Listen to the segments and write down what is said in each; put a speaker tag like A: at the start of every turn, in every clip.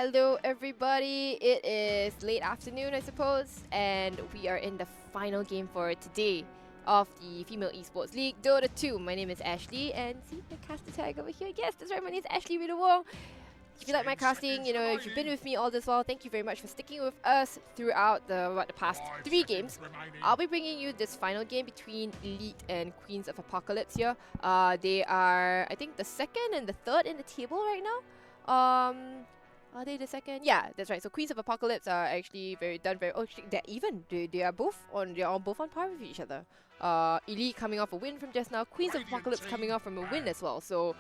A: Hello everybody, it is late afternoon I suppose, and we are in the final game for today of the Female Esports League, DOTA 2. My name is Ashley, and see my caster tag over here. Yes, that's right, my name is Ashley Wong. If you like my casting, you know, if you've been with me all this while, thank you very much for sticking with us throughout the past 3 games. I'll be bringing you this final game between Elite and Queens of Apocalypse here. They are, I think, the second and the third in the table right now. Are they the second? Yeah, that's right. So Queens of Apocalypse are actually very. Oh, they're even. They are both on. They are both on par with each other. Elite coming off a win from just now. Queens of Apocalypse coming off from a win as well. So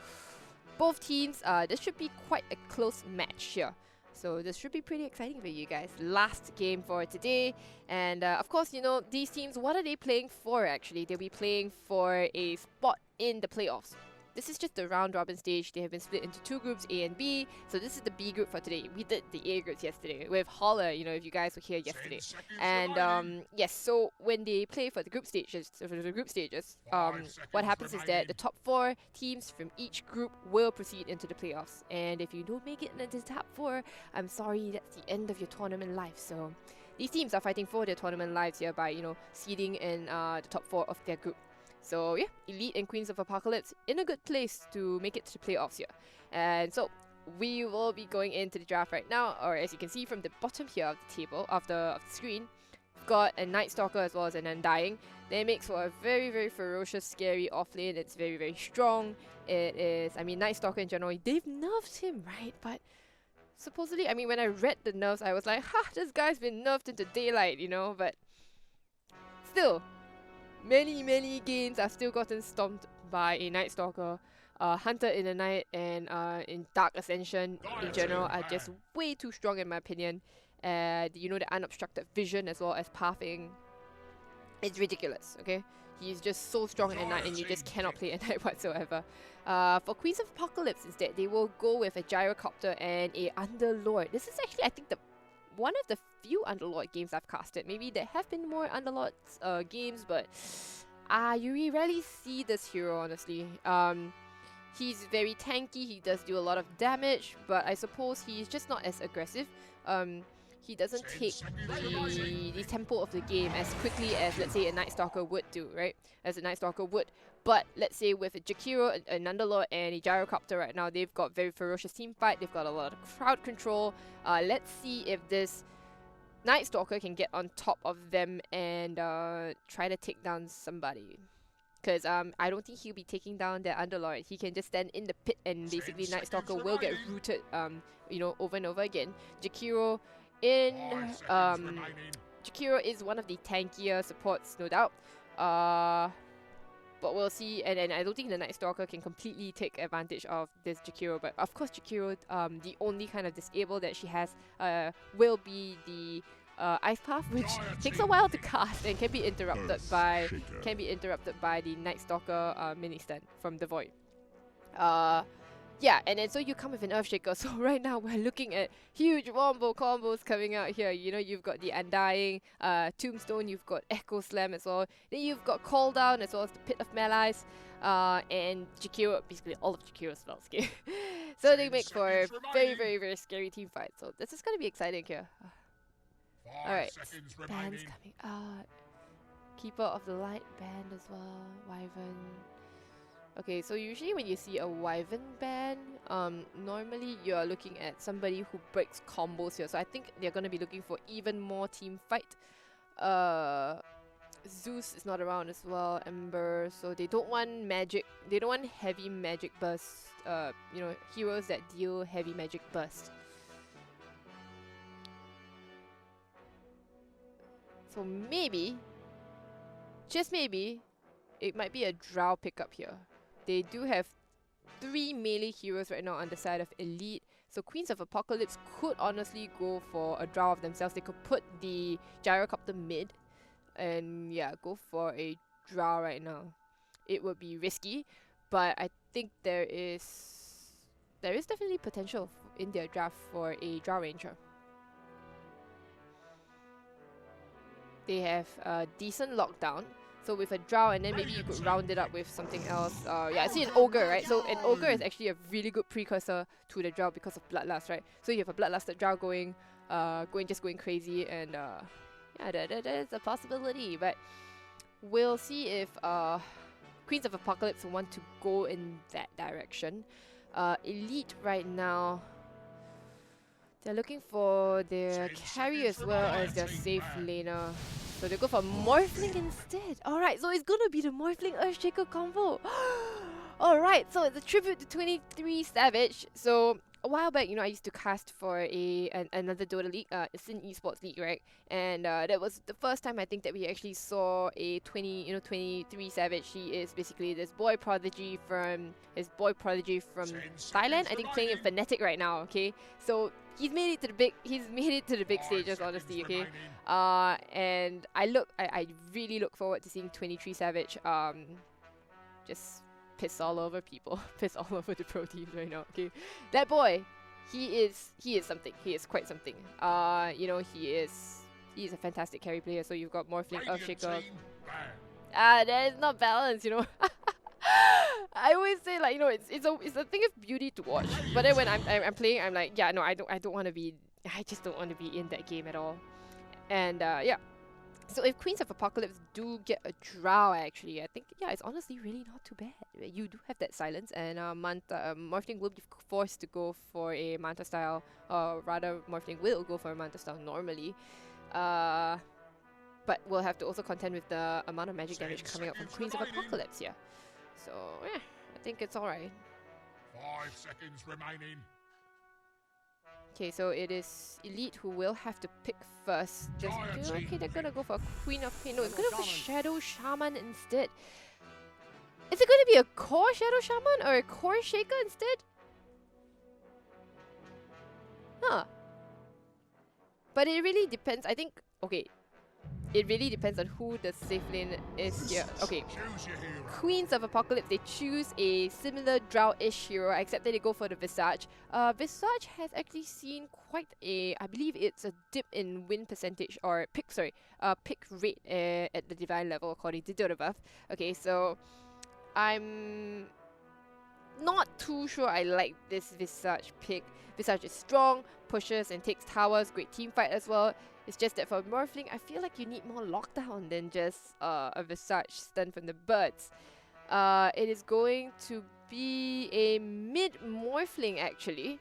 A: both teams. This should be quite a close match here. So this should be pretty exciting for you guys. Last game for today, and of course, you know these teams. What are they playing for? Actually, they'll be playing for a spot in the playoffs. This is just the round robin stage. They have been split into 2 groups, A and B. So this is the B group for today. We did the A groups yesterday with Holler, you know, if you guys were here yesterday. And yes, so when they play for the group stages, what happens is that the top 4 teams from each group will proceed into the playoffs. And if you don't make it into the top 4, I'm sorry, that's the end of your tournament life. So these teams are fighting for their tournament lives here by, you know, seeding in the top 4 of their group. So yeah, Elite and Queens of Apocalypse in a good place to make it to the playoffs here. And so we will be going into the draft right now, or as you can see from the bottom here of the table, of the screen, we've got a Night Stalker as well as an Undying. That makes for a very, very ferocious, scary offlane. It's very, very strong. It is, I mean, Night Stalker in general, they've nerfed him, right? But supposedly, I mean, when I read the nerfs, I was like, ha, this guy's been nerfed into daylight, you know, but still, many games I've still gotten stomped by a Night Stalker. Hunter in the Night and in Dark Ascension in general are just way too strong in my opinion. You know, the unobstructed vision as well as pathing. It's ridiculous, okay? He's just so strong at night and you just cannot play at night whatsoever. For Queens of Apocalypse instead, they will go with a Gyrocopter and a Underlord. This is actually, I think, one of the few Underlord games I've casted. Maybe there have been more Underlord games, but you really rarely see this hero, honestly. He's very tanky, he does do a lot of damage, but I suppose he's just not as aggressive. He doesn't take the tempo of the game as quickly as, let's say, a Night Stalker would do, right? As a Night Stalker would. But let's say with a Jakiro, an Underlord, and a Gyrocopter right now, they've got very ferocious team fight. They've got a lot of crowd control. Let's see if this Night Stalker can get on top of them and try to take down somebody. Because I don't think he'll be taking down their Underlord. He can just stand in the pit and basically Night Stalker will get rooted, you know, over and over again. Jakiro is one of the tankier supports, no doubt. But we'll see, and I don't think the Night Stalker can completely take advantage of this Jakiro. But of course, Jakiro, the only kind of disable that she has will be the Ice Path, which takes a while to cast and can be interrupted by the Night Stalker mini stun from the Void. Yeah, and then so you come with an Earthshaker. So right now we're looking at huge wombo combos coming out here. You know, you've got the Undying, Tombstone, you've got Echo Slam as well. Then you've got Call Down as well as the Pit of Malice, and Jakiro, basically all of Jakiro's spells. So they make for a very scary team fight. So this is gonna be exciting here. Alright, bands coming out. Keeper of the Light band as well, Wyvern. Okay, so usually when you see a Wyvern ban, normally you're looking at somebody who breaks combos here. So I think they're going to be looking for even more team fight. Zeus is not around as well, Ember, so they don't want magic. They don't want heavy magic burst. You know, heroes that deal heavy magic burst. So maybe, just maybe, it might be a Drow pickup here. They do have 3 melee heroes right now on the side of Elite. So Queens of Apocalypse could honestly go for a Drow of themselves. They could put the Gyrocopter mid and yeah, go for a Drow right now. It would be risky, but I think there is definitely potential in their draft for a Drow Ranger. They have a decent lockdown. So with a Drow, and then maybe you could round it up with something else. Yeah, I see an Ogre, right? So an Ogre is actually a really good precursor to the Drow because of Bloodlust, right? So you have a Bloodlusted Drow going crazy, and yeah, that is a possibility. But we'll see if Queens of Apocalypse want to go in that direction. Elite right now, they're looking for their carry as well as their safe laner. So they go for Morphling instead. Alright, so it's gonna be the Morphling Earthshaker combo. Alright, so it's a tribute to 23 Savage. So a while back, you know, I used to cast for another Dota league, it's an esports league, right? And that was the first time I think that we actually saw a 23 Savage. He is basically this boy prodigy from Thailand. I think playing in Fnatic right now. Okay, so he's made it to the big stages, honestly. Okay, and I really look forward to seeing 23 Savage just piss all over people, piss all over the pro teams right now. Okay, that boy, he is something. He is quite something. You know, he is a fantastic carry player. So you've got Morphling, Earthshaker. That is not balanced, you know. I always say, like, you know, it's a thing of beauty to watch. But then when I'm playing, I'm like, yeah, no, I just don't want to be in that game at all. And yeah. So if Queens of Apocalypse do get a Drow, actually, I think, yeah, it's honestly really not too bad. You do have that silence, and Morphling will be forced to go for a Manta style, or rather, Morphling will go for a Manta style normally. But we'll have to also contend with the amount of magic damage coming up from Queens of Apocalypse here. So, yeah, I think it's alright.
B: 5 seconds remaining.
A: Okay, so it is Elite who will have to pick first. Okay, they're gonna go for Queen of Pain. No, it's gonna go for Shadow Shaman instead. Is it gonna be a core Shadow Shaman or a core Shaker instead? Huh. But it really depends. I think, okay, it really depends on who the safe lane is here. Okay, Queens of Apocalypse, they choose a similar Drow-ish hero, except that they go for the Visage. Visage has actually seen quite a, I believe it's a dip in win percentage, or pick rate at the Divine level according to Dota buff. Okay, so I'm not too sure I like this Visage pick. Visage is strong, pushes and takes towers, great team fight as well. It's just that for Morphling, I feel like you need more lockdown than just a Visage stun from the birds. It is going to be a mid Morphling actually.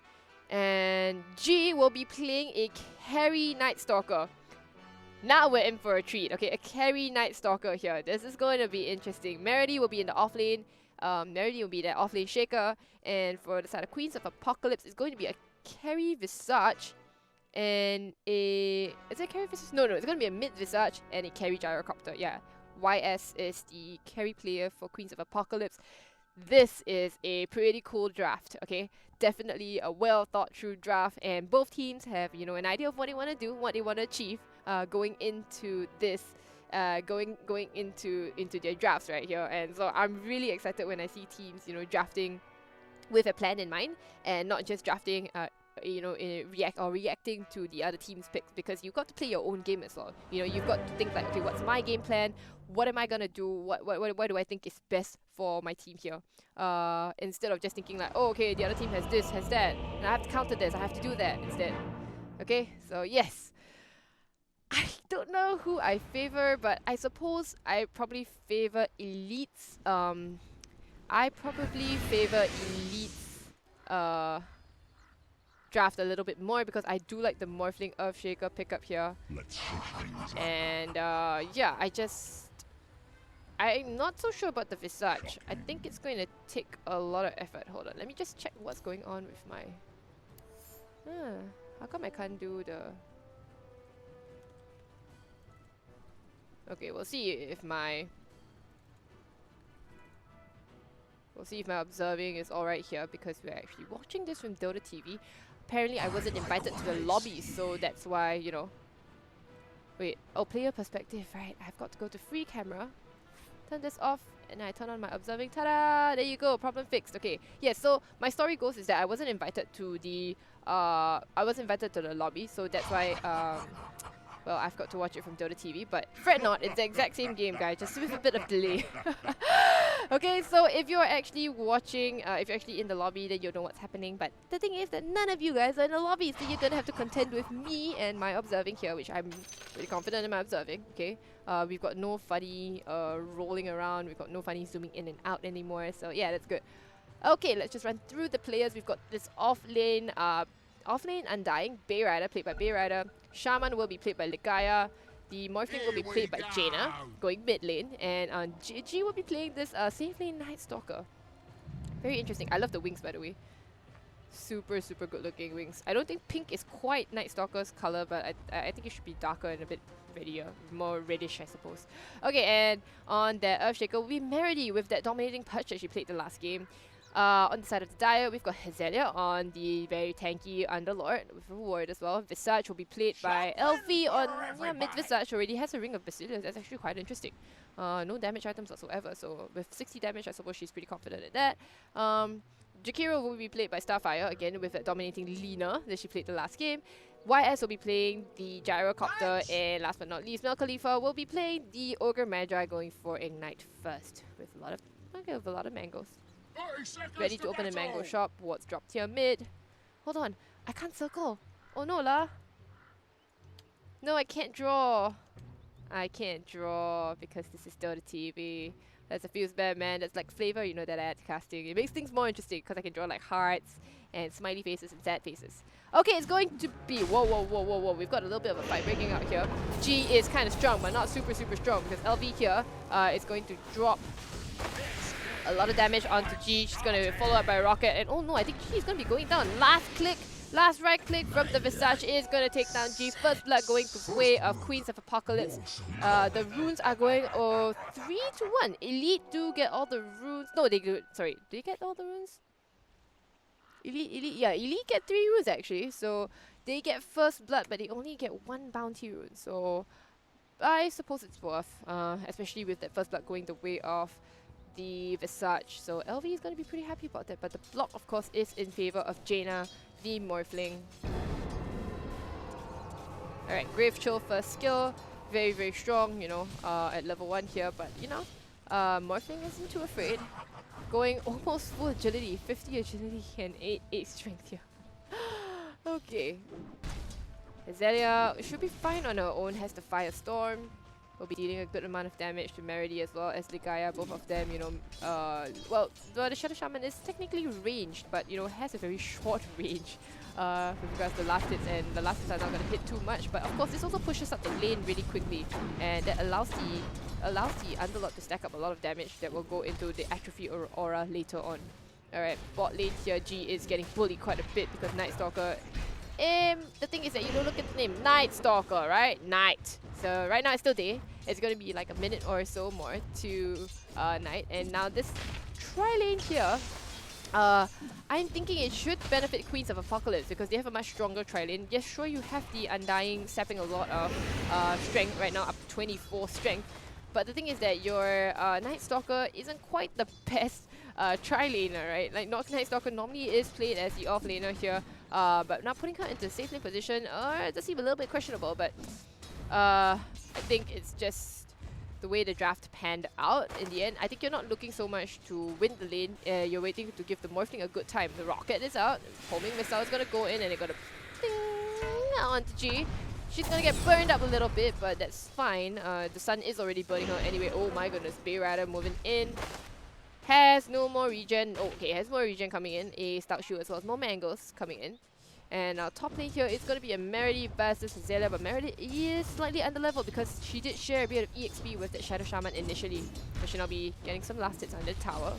A: And G will be playing a carry Night Stalker. Now we're in for a treat. Okay, a carry Night Stalker here. This is going to be interesting. Meredy will be in the offlane. Meredy will be the offlane Shaker. And for the side of Queens of Apocalypse, it's going to be a carry Visage and a... Is it a carry Visage? No, it's going to be a mid Visage and a carry Gyrocopter. Yeah, YS is the carry player for Queens of Apocalypse. This is a pretty cool draft, okay? Definitely a well thought through draft, and both teams have, you know, an idea of what they want to do, what they want to achieve going into this, going into their drafts right here. And so I'm really excited when I see teams, you know, drafting with a plan in mind and not just drafting you know, reacting to the other team's picks, because you've got to play your own game as well. You know, you've got to think like, okay, what's my game plan? What am I gonna do? What do I think is best for my team here? Instead of just thinking like, oh, okay, the other team has this, has that, and I have to counter this, I have to do that instead. Okay, so yes. I don't know who I favor, but I suppose I probably favor Elites. I probably favor Elites draft a little bit more because I do like the Morphling Earthshaker pickup here. And yeah, I'm not so sure about the Visage. I think it's going to take a lot of effort. Hold on, let me just check what's going on with my... how come I can't do the... Okay, we'll see if my observing is alright here, because we're actually watching this from Dota TV. Apparently I wasn't invited to the lobby, so that's why, you know... Wait, oh, player perspective, right. I've got to go to free camera, turn this off, and I turn on my observing. Ta-da! There you go, problem fixed. Okay, yeah, so my story goes is that I wasn't invited to the lobby, so that's why Well, I've got to watch it from Dota TV, but fret not, it's the exact same game, guys, just with a bit of delay. Okay, so if you're actually watching, if you're actually in the lobby, then you'll know what's happening. But the thing is that none of you guys are in the lobby, so you're gonna have to contend with me and my observing here, which I'm pretty confident in my observing. Okay, we've got no funny rolling around, we've got no funny zooming in and out anymore. So yeah, that's good. Okay, let's just run through the players. We've got this offlane Undying, Bay Rider played by Bay Rider. Shaman will be played by Ligaya. The Morphling will be played by Jaina, going mid lane. And G will be playing this safe lane Night Stalker. Very interesting. I love the wings, by the way. Super, super good looking wings. I don't think pink is quite Night Stalker's color, but I think it should be darker and a bit reddier, more reddish, I suppose. Okay, and on the Earthshaker will be Meredy with that dominating punch that she played the last game. On the side of the Dire, we've got Hazelia on the very tanky Underlord with a ward as well. Visage will be played by LV on mid. Visage already has a Ring of Basilius. That's actually quite interesting. No damage items whatsoever, so with 60 damage, I suppose she's pretty confident at that. Jakiro will be played by Starfire, again with that dominating Lina that she played the last game. YS will be playing the Gyrocopter, and last but not least, Mel Khalifa will be playing the Ogre Magi, going for Ignite first with a lot of mangoes. Ready to open a mango shop. What's dropped here mid? Hold on, I can't circle. Oh no lah. No, I can't draw. I can't draw because this is Dota TV. That's a feels bad, man. That's like flavor, you know, that I add to casting. It makes things more interesting because I can draw like hearts and smiley faces and sad faces. Okay, it's going to be whoa. We've got a little bit of a fight breaking out here. G is kind of strong, but not super strong because LV here is going to drop a lot of damage onto G. She's going to follow up by a rocket, and oh no, I think G is going to be going down. Last right click from the Visage is going to take down G. First blood going the way of Queens of Apocalypse. The runes are going 3-1. Elite do get all the runes. No, they do. Sorry, do they get all the runes? Elite get 3 runes actually. So they get first blood, but they only get 1 bounty rune. So I suppose it's worth, especially with that first blood going the way of the Visage. So LV is going to be pretty happy about that, but the block of course is in favor of Jaina, the Morphling. Alright, Grave Chill first skill, very strong, you know, at level 1 here, but you know, Morphling isn't too afraid. Going almost full agility, 50 agility and 8 strength here. Okay. Hazelia should be fine on her own, has the Firestorm. Will be dealing a good amount of damage to Meredy as well as Ligaya. Both of them, you know, well, the Shadow Shaman is technically ranged, but you know, has a very short range with regards to last hits, and the last hits are not going to hit too much. But of course, this also pushes up the lane really quickly, and that allows the Underlord to stack up a lot of damage that will go into the Atrophy Aura later on. Alright, bot lane here, G is getting bullied quite a bit because Night Stalker. The thing is that you don't look at the name, Night Stalker, right? Night. So right now it's still day. It's going to be like a minute or so more to night. And now this tri-lane here, I'm thinking it should benefit Queens of Apocalypse because they have a much stronger tri-lane. Yes, sure, you have the Undying sapping a lot of strength right now, up to 24 strength. But the thing is that your Night Stalker isn't quite the best tri-laner, right? Like Night Stalker normally is played as the off-laner here, but now putting her into a safe lane position, it does seem a little bit questionable, but I think it's just the way the draft panned out in the end. I think you're not looking so much to win the lane, you're waiting to give the Morphling a good time. The rocket is out, homing missile is going to go in, and they're going to ding onto G. She's going to get burned up a little bit, but that's fine. The sun is already burning her anyway. Oh my goodness, Bay Rider moving in. Has no more regen. Oh, okay, has more regen coming in. A Stout Shoe as well as more mangoes coming in. And our top lane here is going to be a Meredy versus Hazelia, but Meredy is slightly underleveled because she did share a bit of EXP with that Shadow Shaman initially. So she'll now be getting some last hits under the tower.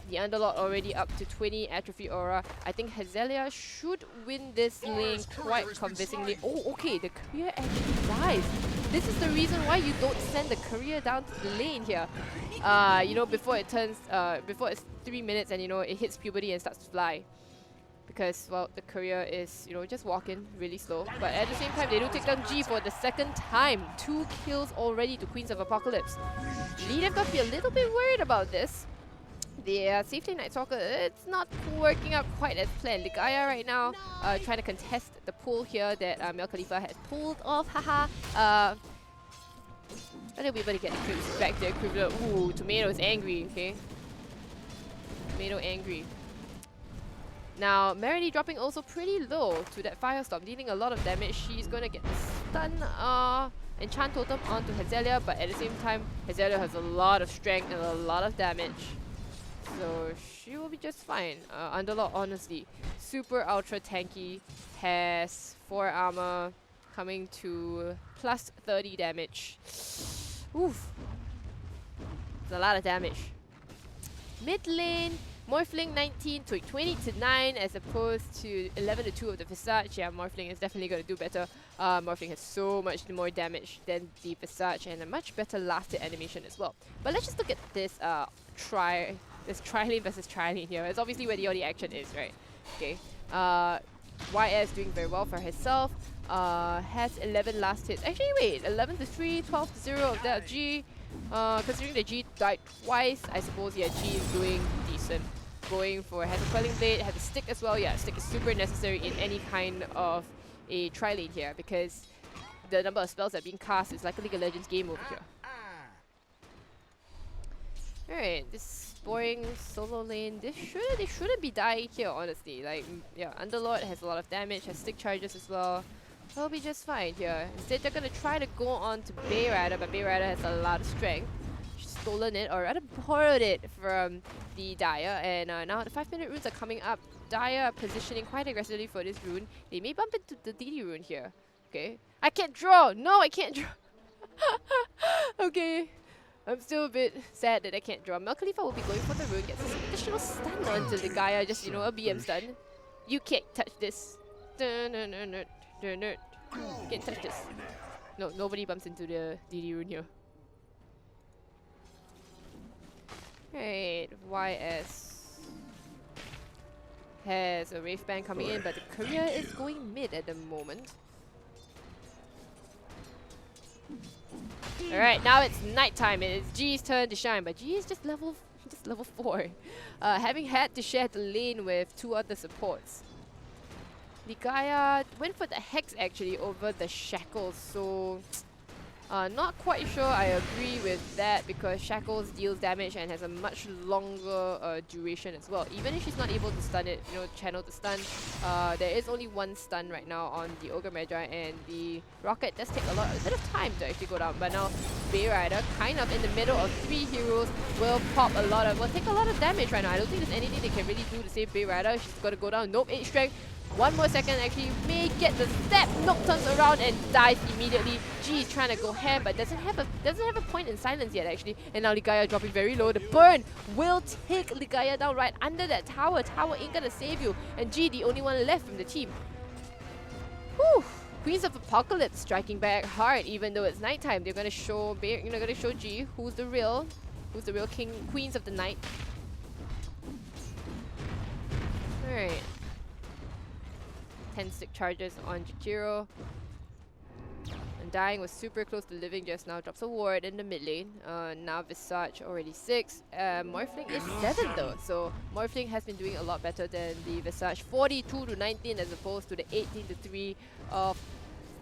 A: The Underlord already up to 20 Atrophy Aura. I think Hazelia should win this lane quite convincingly. Oh, okay, the career actually dies. This is the reason why you don't send the career down to the lane here. You know, before it turns, before it's 3 minutes and you know it hits puberty and starts to fly. Because, well, the career is, you know, just walking really slow. But at the same time, they do take down G for the second time. 2 kills already to Queens of Apocalypse. Lead have got to be a little bit worried about this. The safe lane Night Stalker, it's not working out quite as planned. Ligaya right now trying to contest the pull here that Mel Khalifa has pulled off. Haha. I think we're able to get the creeps back there. Ooh, Tomato's angry. Okay. Tomato angry. Now, Meredy dropping also pretty low to that Firestorm, dealing a lot of damage. She's going to get the stun Enchant Totem onto Hazelia, but at the same time, Hazelia has a lot of strength and a lot of damage. So she will be just fine. Underlord, honestly, super ultra tanky, has 4 armor, coming to plus 30 damage. Oof. It's a lot of damage. Mid lane, Morphling 19 to 20 to 9 as opposed to 11 to 2 of the Visage. Yeah, Morphling is definitely going to do better. Morphling has so much more damage than the Visage and a much better lasted animation as well. But let's just look at this tri-lane versus tri-lane here. It's obviously where the only action is, right? Okay. YS doing very well for herself. Has 11 last hits. Actually, wait, 11 to 3, 12 to 0 of that G. Considering the G died twice, I suppose, yeah, G is doing decent. Going for, has a Quelling Blade, has a Stick as well. Yeah, Stick is super necessary in any kind of a tri-lane here because the number of spells that are being cast is like a League of Legends game over here. Alright, this boring solo lane, they shouldn't be dying here, honestly. Like, yeah, Underlord has a lot of damage, has Stick charges as well. They'll be just fine here. Instead, they're gonna try to go on to Bayrider, but Bayrider has a lot of strength. She's stolen it, or rather borrowed it from the Dire, and now the 5-minute runes are coming up. Dire are positioning quite aggressively for this rune. They may bump into the DD rune here. Okay. I can't draw! No, I can't draw! Okay. I'm still a bit sad that I can't draw. Mel Khalifa will be going for the rune, gets some additional stun onto the Gaia, just, you know, a BM stun. You can't touch this. Can't touch this. No, nobody bumps into the DD rune here. Right, YS has a Wraith Band coming in, but the career is going mid at the moment. Alright, now it's nighttime. It is G's turn to shine, but G is just level 4. Having had to share the lane with 2 other supports. The Gaia went for the Hex actually over the Shackles, so not quite sure I agree with that because Shackles deals damage and has a much longer duration as well. Even if she's not able to stun it, you know, channel the stun, there is only 1 stun right now on the Ogre Magi, and the Rocket does take a bit of time to actually go down. But now Bayrider, kind of in the middle of 3 heroes, will take a lot of damage right now. I don't think there's anything they can really do to save Bayrider. She's got to go down. Nope, 8 strength. 1 more second actually may get the step. Nope, turns around and dies immediately. G is trying to go ham, but doesn't have a point in silence yet actually. And now Ligaya dropping very low. The burn will take Ligaya down right under that tower. Tower ain't gonna save you. And G, the only one left from the team. Whew. Queens of Apocalypse striking back hard, even though it's nighttime. They're gonna show G who's the real queens of the night. Alright. 10 stick charges on Jakiro. And dying was super close to living just now. Drops a ward in the mid lane. Now Visage already 6. Morphling is 7 though. So Morphling has been doing a lot better than the Visage. 42 to 19 as opposed to the 18 to 3 of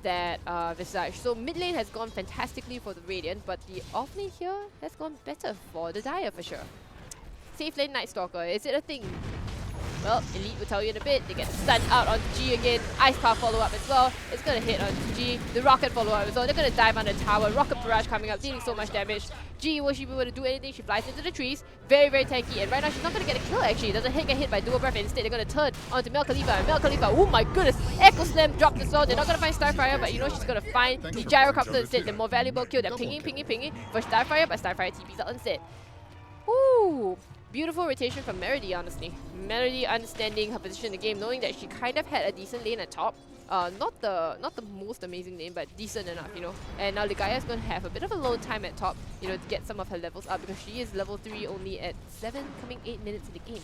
A: that Visage. So mid lane has gone fantastically for the Radiant, but the off lane here has gone better for the Dire for sure. Safe lane Night Stalker, is it a thing? Well, Elite will tell you in a bit. They get stunned out onto G again. Ice Power follow-up as well. It's going to hit onto G. The Rocket follow-up as well. They're going to dive on the tower. Rocket Barrage coming up, dealing so much damage. G, will she be able to do anything? She flies into the trees. Very, very tanky. And right now, she's not going to get a kill, actually. Doesn't get hit by Dual Breath. Instead, they're going to turn onto Mel Khalifa. And Mel Khalifa, oh my goodness. Echo Slam dropped as well. They're not going to find Starfire, but you know she's going to find the Gyrocopter instead. The more valuable kill. They're pinging for Starfire, but Starfire TP's out instead. Ooh. Beautiful rotation from Meredy, honestly. Meredy understanding her position in the game, knowing that she kind of had a decent lane at top. Not the most amazing lane, but decent enough, you know. And now Ligaya is going to have a bit of a low time at top, you know, to get some of her levels up because she is level 3 only at 7, coming 8 minutes in the game.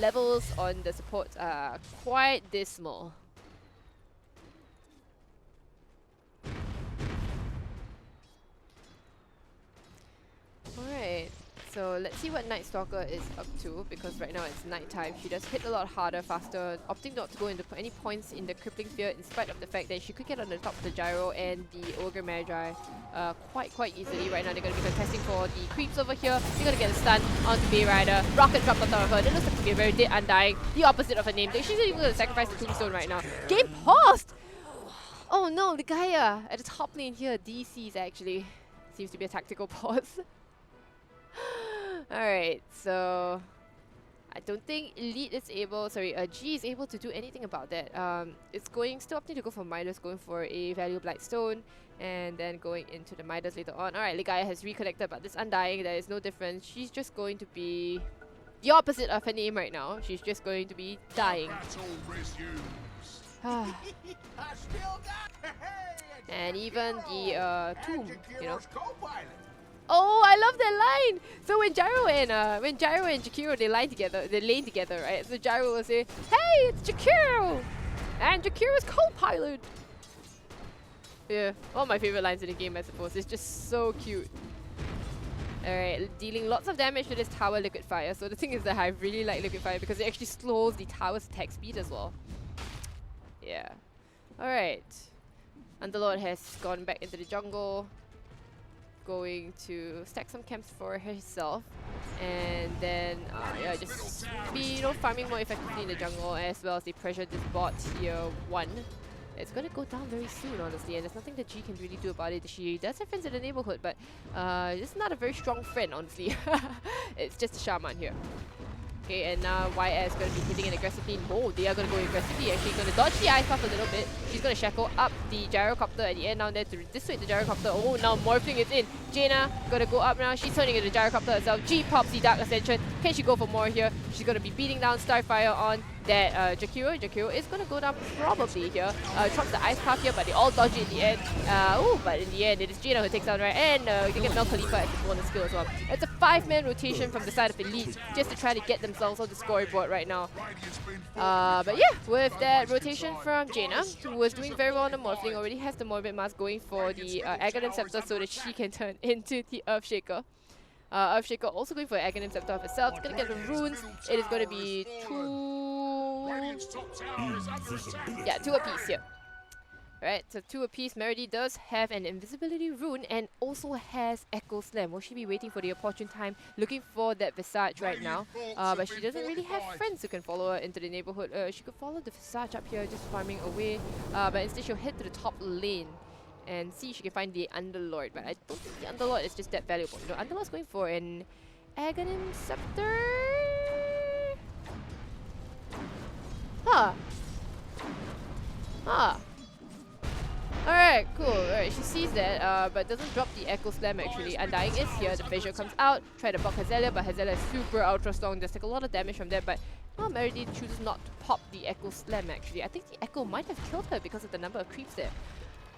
A: Levels on the supports are quite dismal. Alright. So let's see what Night Stalker is up to, because right now it's nighttime. She does hit a lot harder, faster, opting not to go into any points in the Crippling Sphere in spite of the fact that she could get on the top of the Gyro and the Ogre Magi quite easily. Right now they're going to be contesting for the creeps over here. They're going to get a stun onto Bay Rider. Rocket dropped on top of her. That looks like to be a very dead Undying. The opposite of her name. She's even going to sacrifice the Tombstone right now. Game paused! Oh no, the Gaia at the top lane here, DC's actually. Seems to be a tactical pause. Alright, so I don't think Elite is able, G is able to do anything about that. It's still opting to go for Midas, going for a Value Blightstone, and then going into the Midas later on. Alright, Ligaya has reconnected, but this Undying, there is no difference. She's just going to be the opposite of her name right now. She's just going to be dying. And even the Tomb, you know. Oh, I love that line! So when Gyro and Jakiro they lane together, right? So Gyro will say, "Hey, it's Jakiro!" And Jakiro's co-pilot! Yeah, one of my favorite lines in the game, I suppose. It's just so cute. Alright, dealing lots of damage to this tower Liquid Fire. So the thing is that I really like Liquid Fire because it actually slows the tower's attack speed as well. Yeah. Alright. Underlord has gone back into the jungle. Going to stack some camps for herself, and then yeah, just be farming more effectively in the jungle, as well as they pressure this bot tier 1. It's gonna go down very soon, honestly, and there's nothing that G can really do about it. She does have friends in the neighborhood, but it's not a very strong friend, honestly. It's just a shaman here. Okay, and now YS going to be hitting it aggressively. No, they are going to go aggressively. Actually, going to dodge the ice puff a little bit. She's going to shackle up the gyrocopter at the end down there to dissuade the gyrocopter. Oh, now Morphling is in. Jaina going to go up now. She's turning into the gyrocopter herself. G pops the Dark Ascension. Can she go for more here? She's going to be beating down Starfire on that Jakiro. Jakiro is going to go down probably here. Drops the ice puff here, but they all dodge it in the end. But in the end, it is Jaina who takes down right. And you get Mel Khalifa as the bonus skill as well. It's a 5-man rotation from the side of Elite just to try to get themselves on the scoreboard right now. But yeah, with that rotation from Jaina, who was doing very well on the Morphling, already has the Morbid Mask going for the Aghanim Scepter so that she can turn into the Earthshaker. Earthshaker also going for Aghanim Scepter of herself. It's gonna get the runes. It is gonna be two apiece here. Right, so 2 apiece. Meredy does have an invisibility rune and also has Echo Slam. Will she be waiting for the opportune time, looking for that Visage right now? But she doesn't really have friends who can follow her into the neighborhood. She could follow the Visage up here, just farming away. But instead she'll head to the top lane and see if she can find the Underlord. But I don't think the Underlord is just that valuable. You know, Underlord's going for an Aghanim Scepter. Alright, cool. Alright, she sees that, but doesn't drop the Echo Slam actually. Undying is here, the Fissure comes out, try to block Hazelia, but Hazelia is super ultra strong. There's like a lot of damage from that, but Meredy chooses not to pop the Echo Slam actually. I think the Echo might have killed her because of the number of creeps there.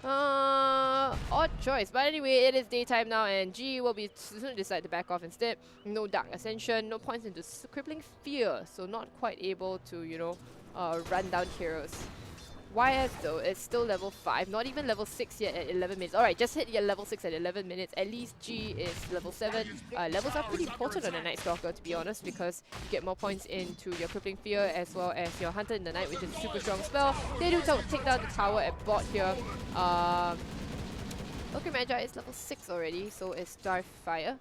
A: Odd choice. But anyway, it is daytime now and G will be soon decide to back off instead. No Dark Ascension, no points into Crippling Fear, so not quite able to, you know, run down heroes. YS though is still level 5, not even level 6 yet at 11 minutes. Alright, just hit your level 6 at 11 minutes. At least G is level 7. Levels are pretty important on a Night Stalker, to be honest, because you get more points into your Crippling Fear as well as your Hunter in the Night, which is a super strong spell. They do take down the tower at bot here. Ogre Magi is level 6 already, so is Starfire.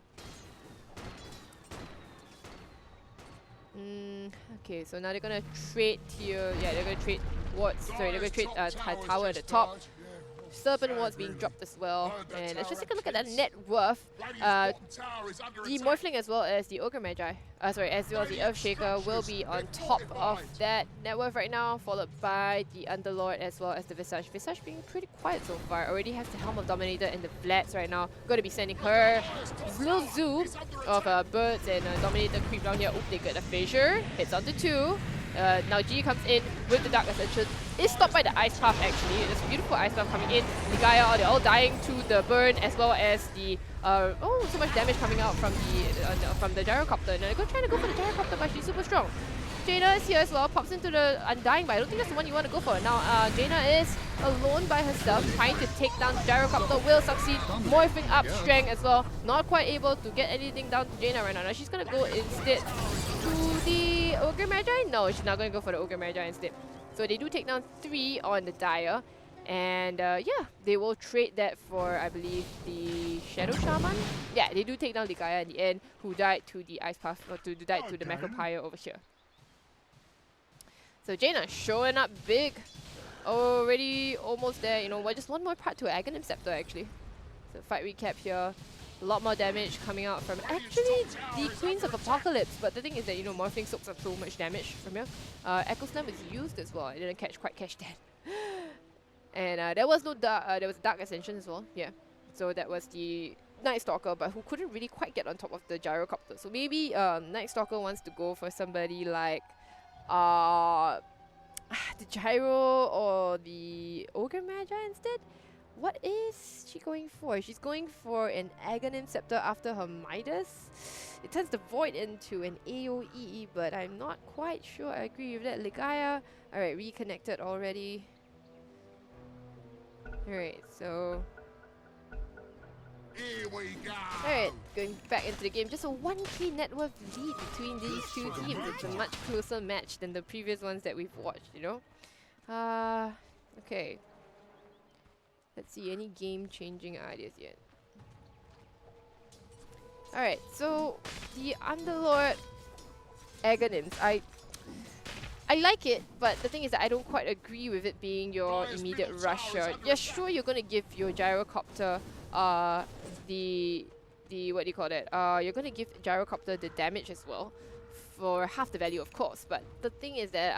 A: Okay, so now they're gonna trade here. Yeah, they're gonna trade wards. Sorry, they're gonna trade tower at the top. Serpent wards being dropped as well. And let's just take a look at that net worth. The Morphling as well as the Ogre Magi, as well as the Earthshaker will be on top of that net worth right now, followed by the Underlord as well as the Visage. Visage being pretty quiet so far. Already has the Helm of Dominator and the Vlads right now. Going to be sending her little zoo of birds and Dominator creep down here. Oh, they get a Fissure. Hits onto 2. Now G comes in with the Dark Ascension. Is stopped by the Ice Path actually. There's a beautiful Ice Path coming in. The Gaia, they're all dying to the burn as well as the so much damage coming out from the gyrocopter. And they're trying to go for the gyrocopter, but she's super strong. Jaina is here as well, pops into the Undying, but I don't think that's the one you want to go for. Now, Jaina is alone by herself, trying to take down the Gyrocopter, will succeed, morphing up strength as well. Not quite able to get anything down to Jaina right now. Now she's going to go instead to the Ogre Magi? No, she's not going to go for the Ogre Magi instead. So they do take down 3 on the Dire. And yeah, they will trade that for, I believe, the Shadow Shaman. Yeah, they do take down the Gaia in the end, who died to the Ice Path, or died to the Macropyre over here. So Jaina showing up big. Already almost there. You know what? Just one more part to Aghanim Scepter actually. So fight recap here. A lot more damage coming out from actually the Queens of Apocalypse. But the thing is that, you know, Morphling soaks up so much damage from here. Echo Slam is used as well. It didn't quite catch that. And there was no there was a Dark Ascension as well. Yeah. So that was the Night Stalker, but who couldn't really quite get on top of the Gyrocopter. So maybe Night Stalker wants to go for somebody like the Gyro or the Ogre Magi instead. What is she going for? She's going for an Aghanim Scepter after her Midas. It turns the Void into an AoE, but I'm not quite sure I agree with that. Ligaya, alright, reconnected already. Alright, so...
B: Here we go.
A: Alright, going back into the game. Just a 1k net worth lead between these two teams. It's a much closer match than the previous ones that we've watched, you know? Okay. Let's see, any game-changing ideas yet? Alright, so the Underlord Aghanims. I like it, but the thing is that I don't quite agree with it being your immediate rusher. Yeah, sure, you're gonna give your Gyrocopter the what do you call that? You're gonna give Gyrocopter the damage as well for half the value, of course. But the thing is that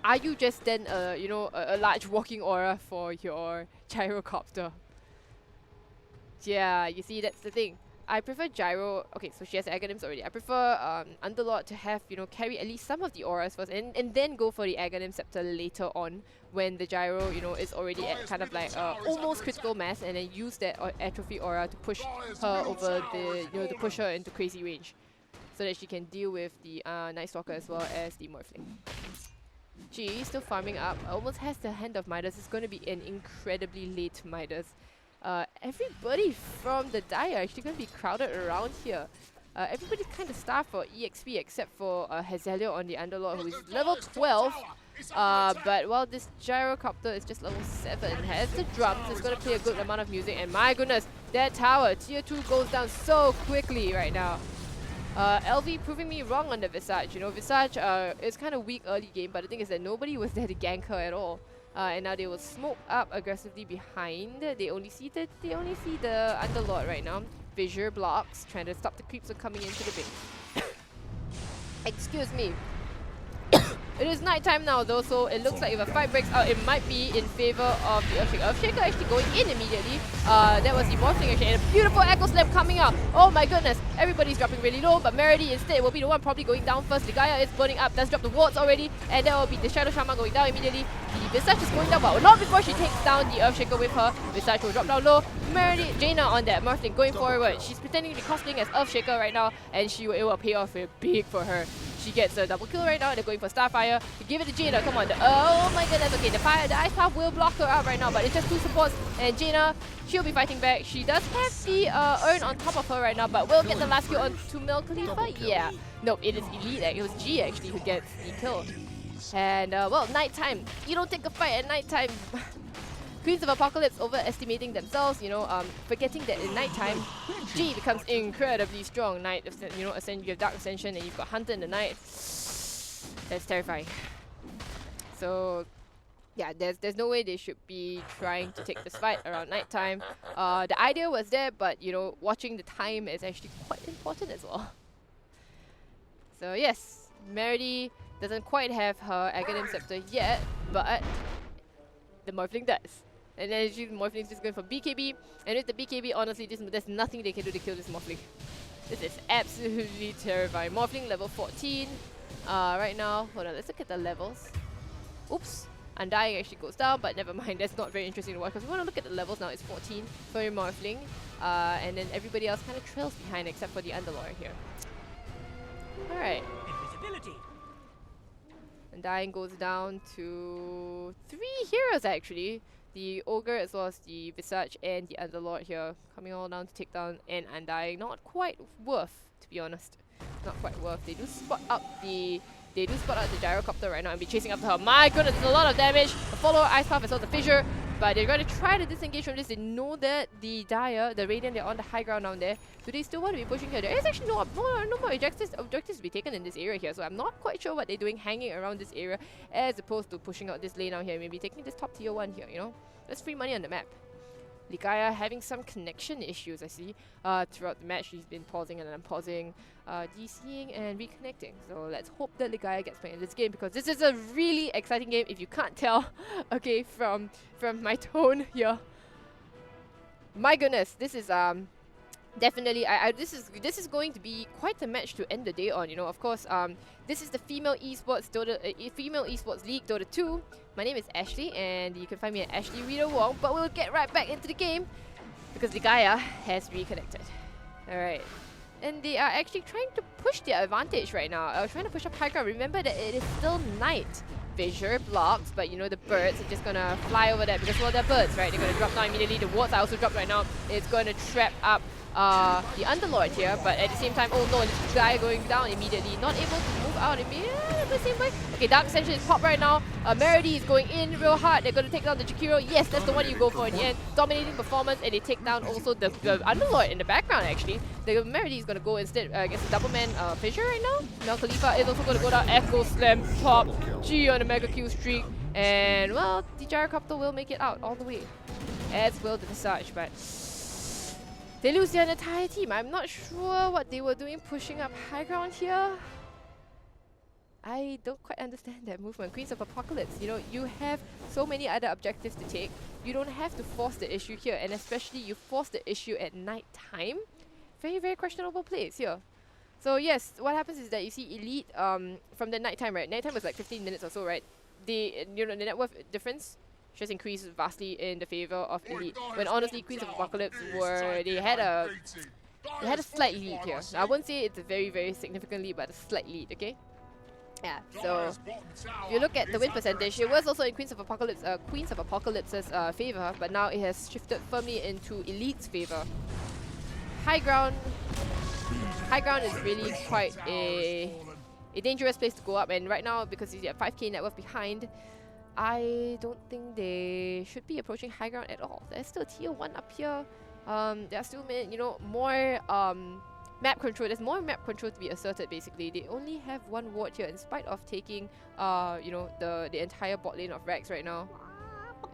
A: are you just then you know, a large walking aura for your Gyrocopter? Yeah, you see, that's the thing. I prefer Gyro. Okay, so she has Aghanims already. I prefer Underlord to have, you know, carry at least some of the auras first, and then go for the Aghanim Scepter later on when the Gyro, you know, is already at kind of like almost critical mass, and then use that Atrophy aura to push her over the, you know, to push her into crazy range, so that she can deal with the Night Stalker as well as the Morphling. G still farming up. Almost has the Hand of Midas. It's going to be an incredibly late Midas. Everybody from the Dire are actually going to be crowded around here. Everybody's kind of starved for EXP except for Hazelio on the Underlord, who is level 12. But while this Gyrocopter is just level 7, has the drums, it's going to play a good amount of music. And my goodness, that tower, tier 2 goes down so quickly right now. LV proving me wrong on the Visage. You know, Visage is kind of weak early game, but the thing is that nobody was there to gank her at all. And now they will smoke up aggressively behind. They only see the Underlord right now. Fissure blocks, trying to stop the creeps from coming into the base. Excuse me. It is nighttime now though, so it looks like if a fight breaks out, it might be in favor of the Earthshaker. Earthshaker actually going in immediately. That was the Morphling actually, and a beautiful Echo Slam coming out. Oh my goodness, everybody's dropping really low, but Meredy instead will be the one probably going down first. Ligaya is burning up, does drop the wards already, and there will be the Shadow Shaman going down immediately. The Visage is going down, but not before she takes down the Earthshaker with her. Visage will drop down low. Meredy, Jaina on that Morphling going forward. She's pretending to be cosplaying as Earthshaker right now, and it will pay off big for her. She gets a double kill right now. They're going for Starfire. Give it to Jaina. Come on. Oh my goodness. Okay, the Ice Path will block her out right now, but it's just 2 supports. And Jaina, she'll be fighting back. She does have the Urn on top of her right now, but will get the last kill on to Mel Khalifa. Yeah. Nope, it is Elite. It was G actually who gets the kill. And well, nighttime. You don't take a fight at nighttime. Queens of Apocalypse overestimating themselves, you know, forgetting that in nighttime, G becomes incredibly strong. Night, you know, you have Dark Ascension and you've got Hunter in the night. That's terrifying. So, yeah, there's no way they should be trying to take this fight around nighttime. The idea was there, but, you know, watching the time is actually quite important as well. So, yes, Meredy doesn't quite have her Aghanim Scepter yet, but the Morphling does. And then Morphling's just going for BKB. And with the BKB, honestly, there's nothing they can do to kill this Morphling. This is absolutely terrifying. Morphling level 14. Right now, hold on, let's look at the levels. Oops. Undying actually goes down, but never mind. That's not very interesting to watch because we want to look at the levels now. It's 14 for your Morphling. And then everybody else kind of trails behind except for the Underlord here. Alright.
C: responsibility.
A: Undying goes down to 3 heroes actually. The Ogre as well as the Visage and the Underlord here coming all down to take down an Undying. Not quite worth, to be honest. Not quite worth. They do spot out the gyrocopter right now and be chasing after her. My goodness, there's a lot of damage. The follower, Ice Path as well, the Fissure. But they're going to try to disengage from this. They know that the Dire, the Radiant, they're on the high ground down there. Do they still want to be pushing here? There is actually no more objectives to be taken in this area here. So I'm not quite sure what they're doing hanging around this area as opposed to pushing out this lane down here. Maybe taking this top tier 1 here, you know? That's free money on the map. Ligaya having some connection issues, I see. Throughout the match, she's been pausing and unpausing, DCing and reconnecting. So let's hope that Ligaya gets playing in this game because this is a really exciting game if you can't tell, okay, from my tone here. My goodness, this is definitely this is going to be quite a match to end the day on, you know. Of course, this is the female esports league Dota 2. My name is Ashley and you can find me at Ashley Rita Wong, but we'll get right back into the game because Ligaya has reconnected. Alright. And they are actually trying to push their advantage right now. Trying to push up high ground. Remember that it is still night. Fissure blocks, but you know the birds are just gonna fly over that because well they're birds, right? They're gonna drop down immediately. The wards are also dropped right now. It's gonna trap up the Underlord here, but at the same time, oh no, this guy going down immediately. Not able to move out immediately the same way. Okay, Dark Ascension is popped right now. Meredy is going in real hard. They're going to take down the Jakiro. Yes, that's the one you go for in the end. Dominating performance, and they take down also the Underlord in the background actually. The Meredy is going to go instead against the double man Fissure right now. Now Khalifa is also going to go down. Echo Slam top. G on the mega kill streak. And well, the Gyrocopter will make it out all the way. As will the Visage, but they lose their entire team. I'm not sure what they were doing pushing up high ground here. I don't quite understand that movement. Queens of Apocalypse, you know, you have so many other objectives to take. You don't have to force the issue here, and especially you force the issue at night time. Very, very questionable plays here. So yes, what happens is that you see Elite from the nighttime, right? Nighttime was like 15 minutes or so, right? The net worth difference just increased vastly in the favor of Elite. When honestly, Queens of Apocalypse they had a slight lead here. I won't say it's a very, very significant lead, but a slight lead, okay? Yeah, so if you look at the win percentage, it was also in Queens of Apocalypse's favor, but now it has shifted firmly into Elite's favor. High ground is really quite a dangerous place to go up, and right now because he's at 5k net worth behind, I don't think they should be approaching high ground at all. There's still tier 1 up here. There are still more map control. There's more map control to be asserted basically. They only have 1 ward here in spite of taking the entire bot lane of Rex right now.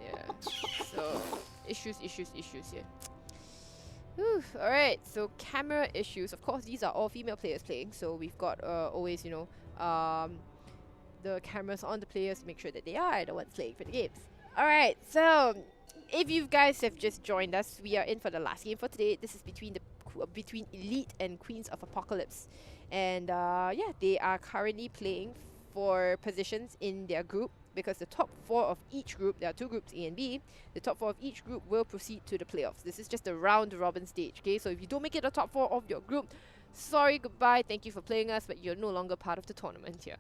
A: Yeah. So issues here. Alright, so camera issues. Of course these are all female players playing, so we've got always, the cameras on the players to make sure that they are the ones playing for the games. Alright, so if you guys have just joined us, we are in for the last game for today. This is between Elite and Queens of Apocalypse. And yeah, they are currently playing for positions in their group because the top 4 of each group, there are 2 groups A and B, the top 4 of each group will proceed to the playoffs. This is just a round robin stage, okay? So if you don't make it the top 4 of your group, sorry, goodbye, thank you for playing us, but you're no longer part of the tournament here.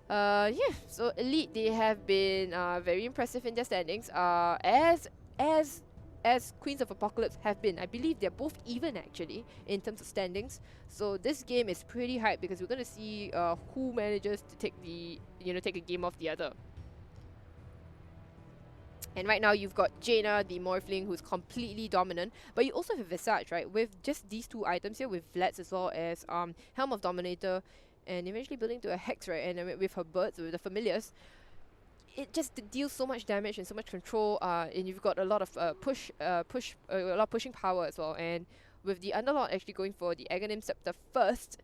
A: Yeah, so Elite, they have been very impressive in their standings, as Queens of Apocalypse have been. I believe they're both even actually in terms of standings. So this game is pretty hype because we're gonna see who manages to take a game off the other. And right now you've got Jaina, the Morphling, who's completely dominant. But you also have Visage, right? With just these 2 items here, with Vlads as well as Helm of Dominator, and eventually building to a Hex, right? And with her birds, with the familiars, it just deals so much damage and so much control. And you've got a lot of pushing power as well. And with the Underlord actually going for the Aghanim Scepter first,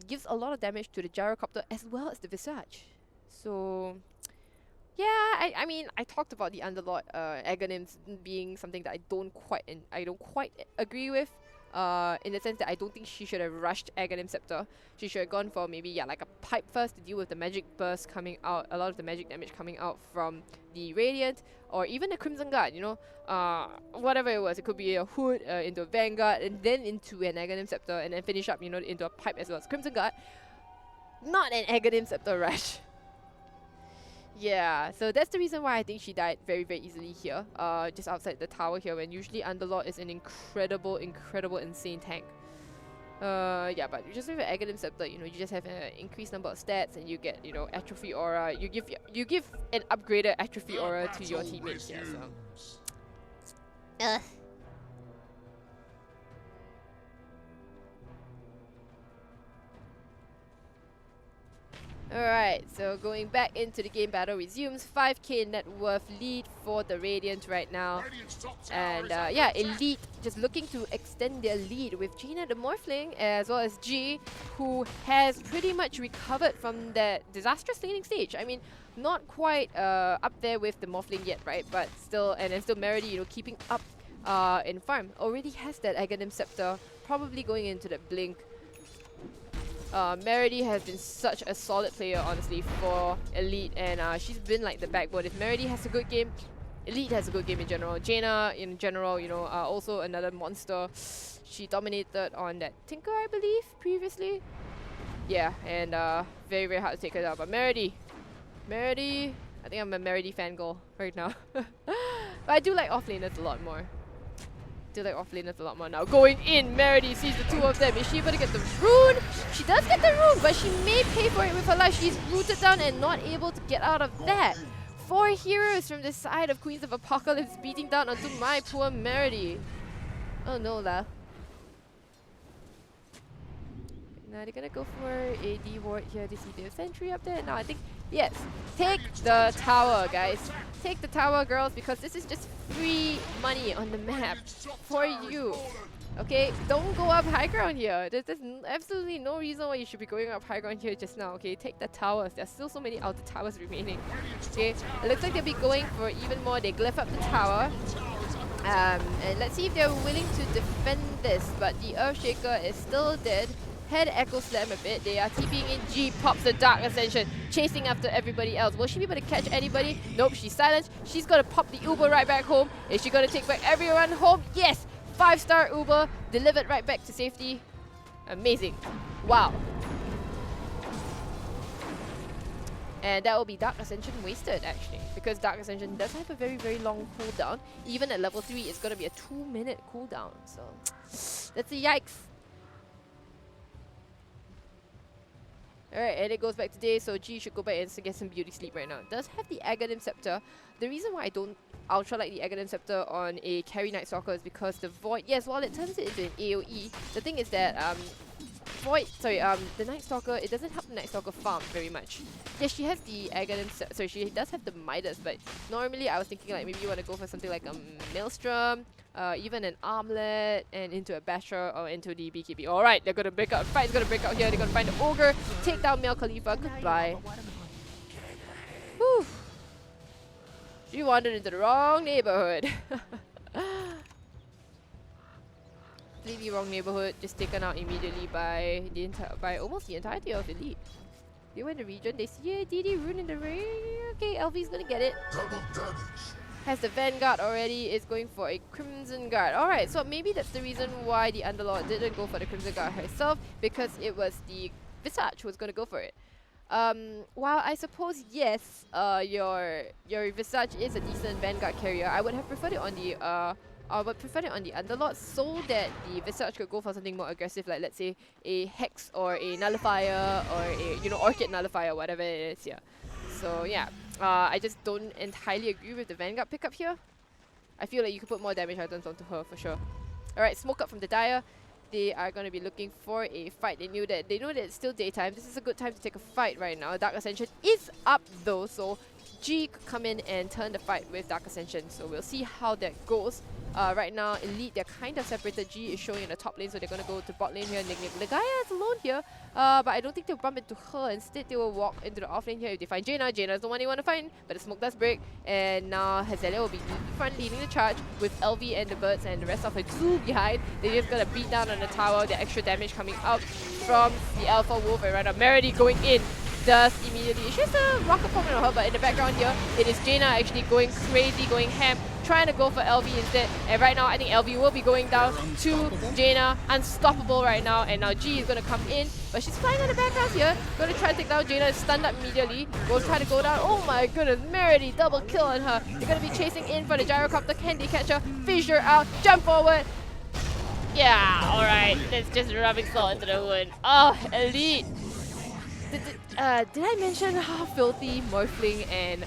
A: gives a lot of damage to the Gyrocopter as well as the Visage. So yeah, I mean, I talked about the Underlord Aghanims being something that I don't quite agree with. In the sense that I don't think she should have rushed Aghanim Scepter. She should have gone for maybe like a pipe first to deal with the magic burst coming out, a lot of the magic damage coming out from the Radiant, or even the Crimson Guard, whatever it was. It could be a Hood into a Vanguard, and then into an Aghanim Scepter, and then finish up, into a pipe as well as Crimson Guard. Not an Aghanim Scepter rush. Yeah, so that's the reason why I think she died very, very easily here. Just outside the tower here, when usually Underlord is an incredible, insane tank. Yeah, but just with an Aghanim Scepter, you know, you just have an increased number of stats, and you get, you know, Atrophy Aura. You give an upgraded Atrophy Aura to your teammates here. So. Alright, so going back into the game, battle resumes. 5k net worth lead for the Radiant right now. And yeah, Elite just looking to extend their lead with Gina the Morphling as well as G, who has pretty much recovered from that disastrous laning stage. I mean, not quite up there with the Morphling yet, right? But still, and then still Meredy, you know, keeping up in farm. Already has that Aghanim Scepter, probably going into the Blink. Meredy has been such a solid player, honestly, for Elite, and she's been like the backbone. If Meredy has a good game, Elite has a good game in general. Jaina, in general, you know, also another monster. She dominated on that Tinker, I believe, previously. Yeah, and very, very hard to take her down. But Meredy, I think I'm a Meredy fangirl right now. But I do like offlaners a lot more. Now. Going in, Meredy sees the two of them. Is she able to get the rune? She does get the rune, but she may pay for it with her life. She's rooted down and not able to get out of that. 4 heroes from the side of Queens of Apocalypse beating down onto my poor Meredy. Oh no, lah. Now they're gonna go for a D ward here to see the sentry up there. Now I think, yes, take the tower, guys. Take the tower, girls, because this is just free money on the map for you. Okay, don't go up high ground here. There's absolutely no reason why you should be going up high ground here just now. Okay, take the towers. There's still so many outer towers remaining. Okay, it looks like they'll be going for even more. They glyph up the tower. And let's see if they're willing to defend this. But the Earthshaker is still dead. Head Echo Slam a bit. They are TPing in. G pops the Dark Ascension, chasing after everybody else. Will she be able to catch anybody? Nope, she's silenced. She's gonna pop the Uber right back home. Is she gonna take back everyone home? Yes! 5-star Uber, delivered right back to safety. Amazing. Wow. And that will be Dark Ascension wasted, actually, because Dark Ascension does have a very, very long cooldown. Even at level 3, it's gonna be a 2-minute cooldown. So that's a yikes. Alright, and it goes back to day, so G should go back and get some beauty sleep right now. It does have the Aghanim Scepter. The reason why I don't ultra like the Aghanim Scepter on a carry Night Stalker is because the Void, yes, while it turns it into an AoE, the thing is that the Night Stalker, it doesn't help the Night Stalker farm very much. Yes, she has the Aghanim Scepter, so she does have the Midas, but normally I was thinking like maybe you want to go for something like a Maelstrom, even an Armlet, and into a Basher or into the BKB. Alright, they're gonna break out. Fight's gonna break out here. They're gonna find the Ogre, take down Male Khalifa. Goodbye. Whew. She wandered into the wrong neighborhood. Completely wrong neighborhood, just taken out immediately by almost the entirety of Elite. They went the region, they see a DD rune in the ring. Okay, LV's gonna get it. Has the Vanguard already, is going for a Crimson Guard. Alright, so maybe that's the reason why the Underlord didn't go for the Crimson Guard herself, because it was the Visage who was gonna go for it. While I suppose yes, your Visage is a decent Vanguard carrier, I would have preferred it on the Underlord so that the Visage could go for something more aggressive, like let's say a Hex or a Nullifier or a, you know, Orchid Nullifier, whatever it is, yeah. So yeah, I just don't entirely agree with the Vanguard pickup here. I feel like you could put more damage items onto her for sure. Alright, smoke up from the Dire. They are going to be looking for a fight. They know that it's still daytime. This is a good time to take a fight right now. Dark Ascension is up though, so G could come in and turn the fight with Dark Ascension. So we'll see how that goes. Right now, Elite, they're kind of separated. G is showing in the top lane, so they're going to go to bot lane here. Nagaya is alone here, but I don't think they'll bump into her. Instead, they will walk into the off lane here if they find Jaina. Jaina is the one they want to find, but the smoke does break. And now Hazelia will be front leading the charge with LV and the birds and the rest of her two behind. They're just going to beat down on the tower. The extra damage coming out from the Alpha Wolf. And right now, Meredy going in. Does immediately. She has a rocket forming on her, but in the background here, it is Jaina actually going crazy, going ham trying to go for LV instead. And right now, I think LV will be going down to Jaina. Unstoppable right now. And now G is going to come in. But she's flying on the back house here. Going to try to take down Jaina. Is stunned up immediately. Will try to go down. Oh my goodness. Meredy, double kill on her. They're going to be chasing in for the gyrocopter. Can they catch her? Fissure out. Jump forward. Yeah, alright. That's just rubbing salt into the wound. Oh, Elite. Did I mention how filthy Morphling and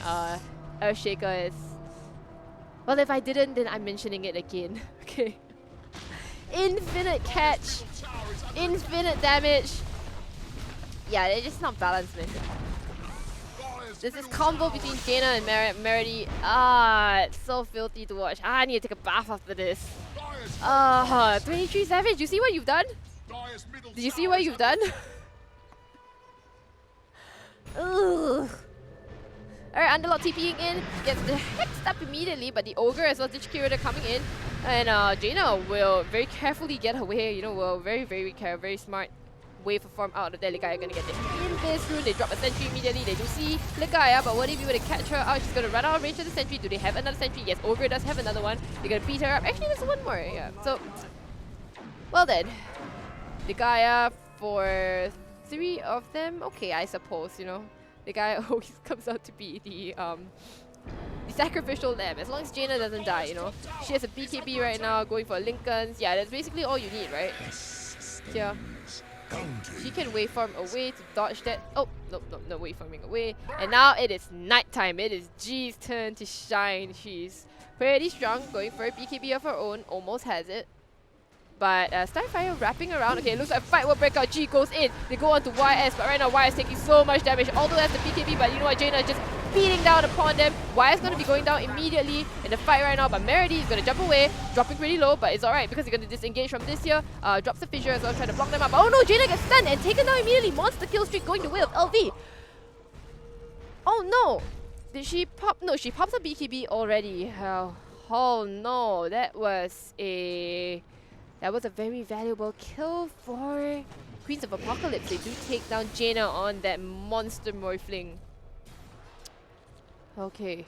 A: Earthshaker is? Well, if I didn't, then I'm mentioning it again. Okay. Infinite catch. Infinite damage. Yeah, they're just not balanced, man. There's this combo between Jaina and Meredy. It's so filthy to watch. I need to take a bath after this. 23 Savage, you see what you've done? Did you see what you've done? Ugh. Alright, Underlord TPing in, gets the hexed up immediately, but the Ogre as well, Ditch Curator coming in. And Jaina will very carefully get her way, you know, will very smart way for form out of there. Ligaya gonna get the Invis rune, they drop a sentry immediately, they do see Ligaya, but what if you were to catch her out? She's gonna run out of range of the sentry. Do they have another sentry? Yes, Ogre does have another one. They're gonna beat her up. Actually, there's one more, yeah. So, well then. Ligaya for 3 of them. Okay, I suppose, you know. The guy always comes out to be the sacrificial lamb, as long as Jaina doesn't die, you know. She has a BKB right now, going for Lincolns. Yeah, that's basically all you need, right? Yeah. She can waveform away to dodge that. Oh, no waveforming away. And now it is nighttime. It is G's turn to shine. She's pretty strong, going for a BKB of her own, almost has it. But Starfire wrapping around. Okay, it looks like fight will break out. G goes in. They go on to YS, but right now YS taking so much damage. Although has the BKB, but you know what? Jaina just beating down upon them. YS going to be going down immediately in the fight right now, but Meredy is going to jump away, dropping pretty low, but it's alright because they're going to disengage from this here. Drops the fissure as well, trying to block them up. Oh no, Jaina gets stunned and taken down immediately. Monster kill streak going the way of LV. Oh no! Did she pop? No, she pops a BKB already. Oh no, that was a very valuable kill for Queens of Apocalypse. They do take down Jaina on that monster Morphling. Okay.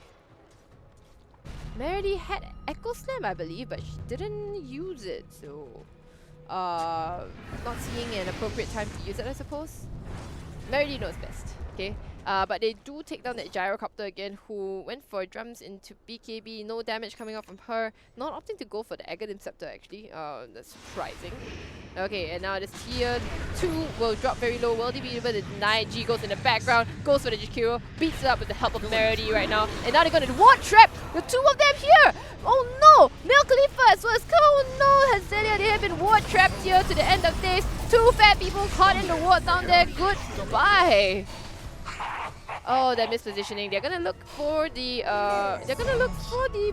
A: Meredy had Echo Slam, I believe, but she didn't use it, so not seeing an appropriate time to use it, I suppose. Meredy knows best, okay? But they do take down that Gyrocopter again, who went for drums into BKB. No damage coming out from her. Not opting to go for the Aghanim Scepter, actually. That's surprising. Okay, and now this tier 2 will drop very low. Will they be able to deny? G goes in the background, goes for the Jakiro, beats it up with the help of Meredy right now. And now they're going to Ward Trap! The 2 of them here! Oh no! Mil Khalifa as well as oh no! Hazelia, they have been Ward Trapped here to the end of days. 2 fat people caught in the ward down there. Goodbye! Oh, that mispositioning. They're gonna look for the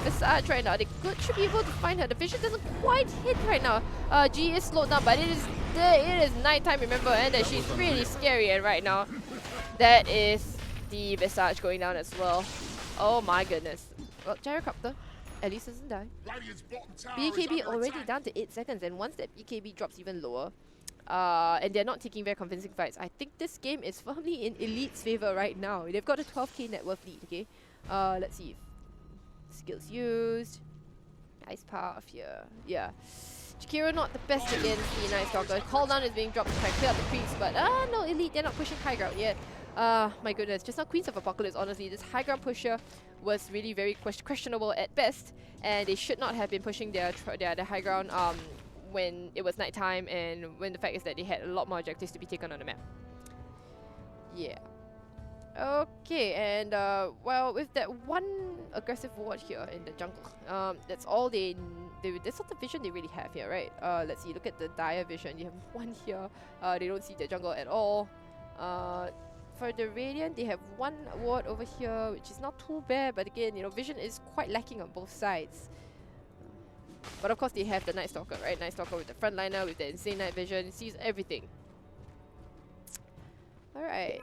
A: Visage right now. They should be able to find her. The vision doesn't quite hit right now. G is slowed down, but it is nighttime, remember, and that she's really scary. And right now, that is the Visage going down as well. Oh my goodness. Well, Gyrocopter at least doesn't die. BKB already down to 8 seconds, and once that BKB drops even lower, and they're not taking very convincing fights. I think this game is firmly in Elite's favor right now. They've got a 12k net worth lead, okay? Let's see. Skills used. Nice path here. Yeah. Jakiro not the best against the Night Stalker. Call down is being dropped to try to clear out the creeps, but no, Elite, they're not pushing high ground yet. My goodness, just not Queens of Apocalypse, honestly. This high ground pusher was really very questionable at best, and they should not have been pushing their high ground when it was nighttime, and when the fact is that they had a lot more objectives to be taken on the map. Yeah. Okay, and well, with that one aggressive ward here in the jungle, that's all that's not the vision they really have here, right? Let's see, look at the dire vision. You have one here. They don't see the jungle at all. For the Radiant, they have one ward over here, which is not too bad, but again, you know, vision is quite lacking on both sides. But of course they have the Night Stalker, right? Night Stalker with the frontliner, with the insane night vision, sees everything. Alright.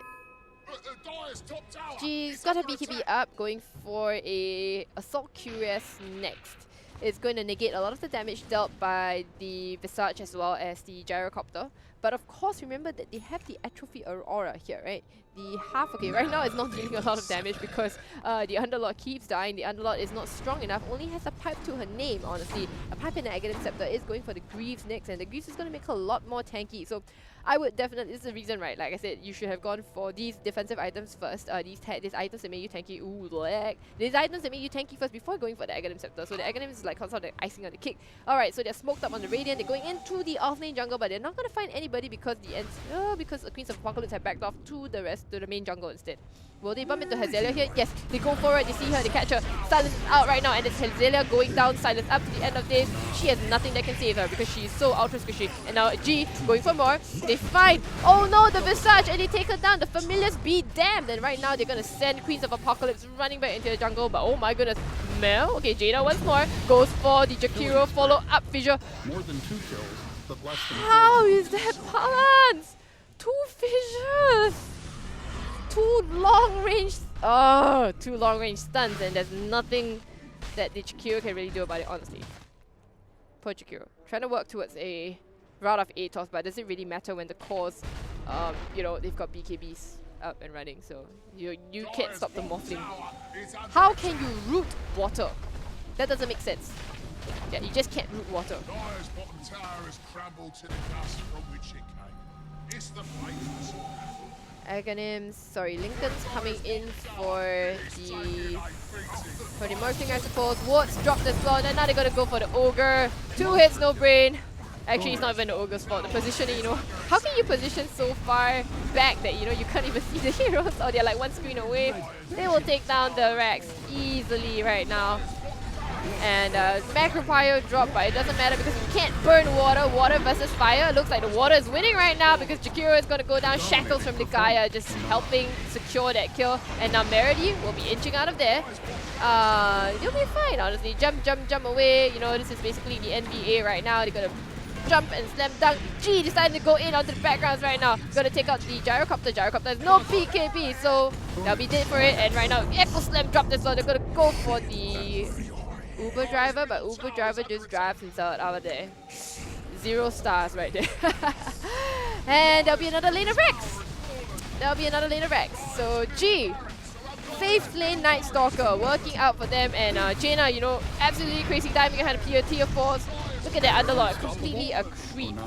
A: She's got her BKB up, going for a Assault Curious next. It's going to negate a lot of the damage dealt by the Visage as well as the Gyrocopter. But of course, remember that they have the Atrophy Aurora here, right? The half, okay, right now it's not dealing a lot of damage because the Underlord keeps dying. The Underlord is not strong enough, only has a pipe to her name, honestly. A pipe and an Aghanim Scepter is going for the Greaves next, and the Greaves is going to make her a lot more tanky. So I would definitely, this is the reason, right? Like I said, you should have gone for these defensive items first. These items that make you tanky. Ooh, lag. These items that make you tanky first before going for the Aghanim Scepter. So the Aghanim is like sort of the icing on the cake. Alright, so they're smoked up on the Radiant. They're going in through the offlane jungle, but they're not going to find anybody because the Queens of Apocalypse have backed off to the main jungle instead. Will they bump into Hazelia here? Yes, they go forward, they see her, they catch her. Silence is out right now, and it's Hazelia going down, Silence up to the end of days. She has nothing that can save her because she is so ultra squishy. And now G going for more. They find, oh no, the Visage, and they take her down. The Familiars be damned. And right now they're gonna send Queens of Apocalypse running back into the jungle, but oh my goodness. Mel, okay, Jaina once more goes for the Jakiro follow up fissure.
C: More than 2 kills, but less than 4.
A: How is that balance? 2 fissures! 2 long range stuns, and there's nothing that the Jakiro can really do about it, honestly. Poor Jakiro. Trying to work towards a route of ATOS, but does it really matter when the cores, you know, they've got BKBs up and running, so you can't stop the morphling. How can you root water? That doesn't make sense. Yeah, you just can't root water.
B: Dire's bottom tower has crumbled to the dust from which it came. It's the flames.
A: Aghanims, sorry, Lincoln's coming in for the morphling, I suppose. Wards dropped as well, and now they're gonna go for the Ogre. 2 hits, no brain. Actually, it's not even the Ogre's fault. The positioning, you know, how can you position so far back that, you know, you can't even see the heroes, or they're like one screen away? They will take down the Rex easily right now. And Macro Fire dropped, but it doesn't matter because you can't burn water. Water versus fire. Looks like the water is winning right now because Jakiro is going to go down. Shackles from the Gaia just helping secure that kill. And now Meredy will be inching out of there. You'll be fine, honestly. Jump away. You know, this is basically the NBA right now. They're going to jump and slam dunk. G decided to go in onto the backgrounds right now. Gonna take out the Gyrocopter. Gyrocopter has no BKB, so they'll be dead for it. And right now, Echo Slam dropped as well. They're gonna go for the Uber Driver, but Uber Driver just drives himself out of there. 0 stars right there. And there'll be another lane of Rex. So G, 5th lane Night Stalker working out for them, and Jaina, you know, absolutely crazy diving behind the tier 4s. Look at that Underlord, completely a creep.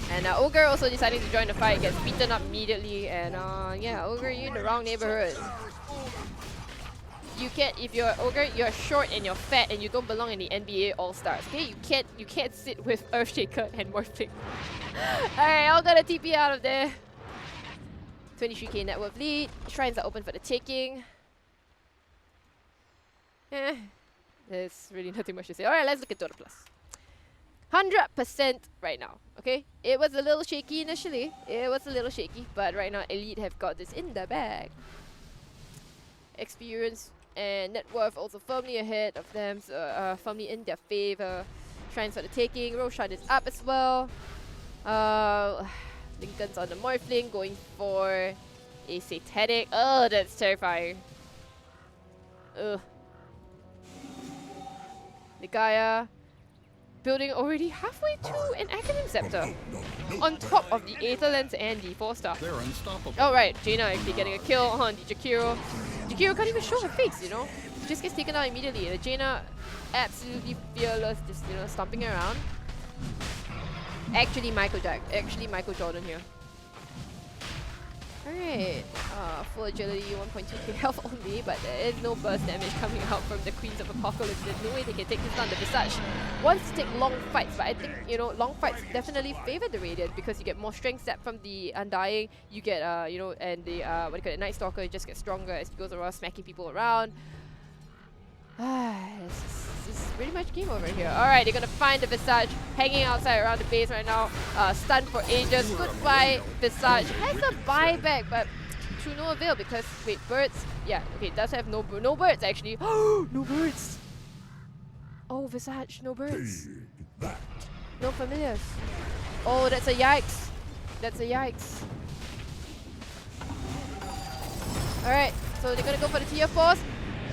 A: And Ogre also deciding to join the fight, gets beaten up immediately, and yeah, Ogre, you're in the wrong neighborhood. You can't, if you're Ogre, you're short and you're fat and you don't belong in the NBA All-Stars, okay? You can't sit with Earthshaker and Morphling. Alright, I'll get a TP out of there. 23k net worth lead. Shrines are open for the taking. There's really nothing much to say. Alright, let's look at DOTA Plus. 100% right now, okay? It was a little shaky initially. But right now Elite have got this in the bag. Experience and net worth also firmly ahead of them, so firmly in their favor. Shrines for the taking. Roshan is up as well. Lincoln's on the Morphling, going for a Satanic. Oh, that's terrifying. Ugh. The Gaia building already halfway to an Aghanim Scepter on top of the Aether Lens and the 4-star.
C: They're unstoppable.
A: Alright, Jaina actually getting a kill on the Jakiro. Jakiro can't even show her face, you know? Just gets taken out immediately. And Jaina absolutely fearless, just, you know, stomping around. Actually Michael Jordan here. Alright, full agility, 1.2k health only, but there is no burst damage coming out from the Queens of Apocalypse. There's no way they can take this down. The Visage wants to take long fights, but I think, you know, long fights definitely favor the Radiant because you get more strength set from the Undying, you get, you know, and the, what do you call it, Night Stalker just gets stronger as he goes around smacking people around. This is pretty much game over here. Alright, they're gonna find the Visage hanging outside around the base right now. Stunned for ages. Goodbye, Visage. Has a buyback, but to no avail because, wait, birds? Yeah, okay, it does have no birds actually. Oh, no birds! Oh, Visage, no birds. No familiars. Oh, that's a yikes. Alright, so they're gonna go for the tier 4s.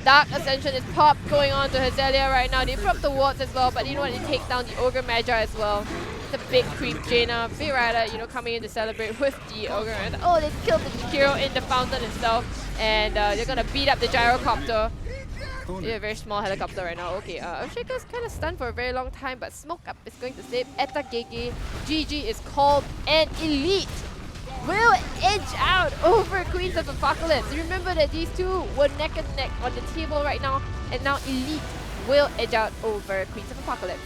A: Dark Ascension is popped going on to Hazelia right now. They propped the wards as well, but you know what? They take down the Ogre Magi as well. the big creep Jaina, big rider, you know, coming in to celebrate with the Ogre. And oh, they killed the hero in the fountain itself, and they're gonna beat up the gyrocopter. Yeah, very small helicopter right now. Okay, Earthshaker's kind of stunned for a very long time, but Smoke Up is going to save Eta Gege. GG is called, and Elite will edge out over Queens of Apocalypse. Remember that these two were neck and neck on the table right now, and now Elite will edge out over Queens of Apocalypse.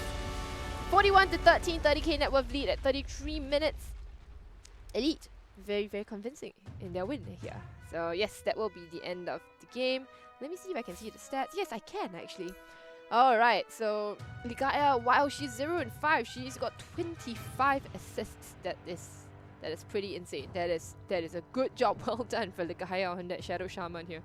A: 41 to 13, 30k net worth lead at 33 minutes. Elite, very, very convincing in their win here. So yes, that will be the end of the game. Let me see if I can see the stats. Yes, I can actually. Alright, so Ligaya, while she's 0 and 5, she's got 25 assists. That is pretty insane. That is a good job, well done for Ligaya on that Shadow Shaman here.